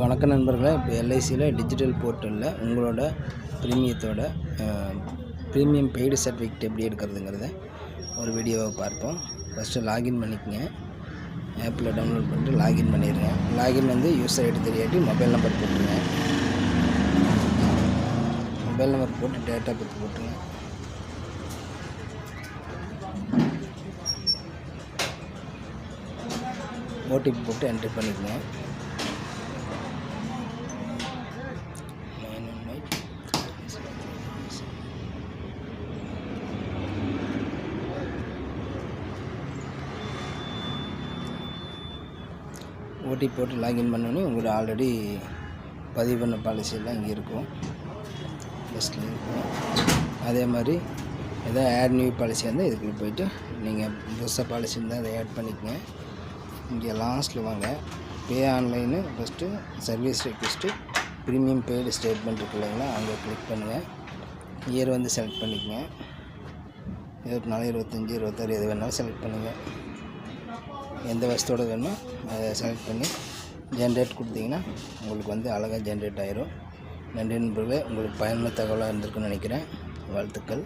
வணக்கம் நண்பர்களே. இப்போ எல்ஐசியில் டிஜிட்டல் போர்ட்டலில் உங்களோட ப்ரீமியம் பெய்டு சர்டிஃபிகேட் எப்படி எடுக்கிறதுங்கிறத ஒரு வீடியோவை பார்ப்போம். ஃபஸ்ட்டு லாகின் பண்ணிக்கங்க. ஆப்பில் டவுன்லோட் பண்ணிட்டு லாகின் பண்ணிடுங்க. லாகின் வந்து யூசர் ஐடி தெரியாட்டி மொபைல் நம்பர் போட்டுருங்க. மொபைல் நம்பர் போட்டு டேட்டா பற்றி போட்டுருங்க. ஓடிபி போட்டு என்ட்ரி பண்ணிக்கங்க. ஓடிபி போட்டு லாகின் பண்ணோன்னே உங்களோட ஆல்ரெடி பதிவு பண்ண பாலிசியெல்லாம் இங்கே இருக்கும், லிஸ்ட்டில் இருக்கும். அதே மாதிரி எதாவது ஆட் நியூ பாலிசியாக இருந்தால் இதுக்குள்ளே போய்ட்டு நீங்கள் புதுசாக பாலிசி இருந்தால் அதை ஆட் பண்ணிக்கங்க. இங்கே லாஸ்ட்டில் வாங்க, pay online first service request premium paid statement இருக்கு இல்லைங்களா, அங்கே கிளிக் பண்ணுங்கள். இயர் வந்து செலக்ட் பண்ணிக்கங்க. 24, 25, 26 எது வேணாலும் செலக்ட் பண்ணுங்கள். எந்த வருஷத்தோடு வேணுமோ அதை செலக்ட் பண்ணி ஜென்ரேட் கொடுத்தீங்கன்னா உங்களுக்கு வந்து அழகாக ஜென்ரேட் ஆயிரும். நன்றி நண்பர்களே. உங்களுக்கு பயனுள்ள தகவலாக இருந்திருக்குன்னு நினைக்கிறேன். வாழ்த்துக்கள்.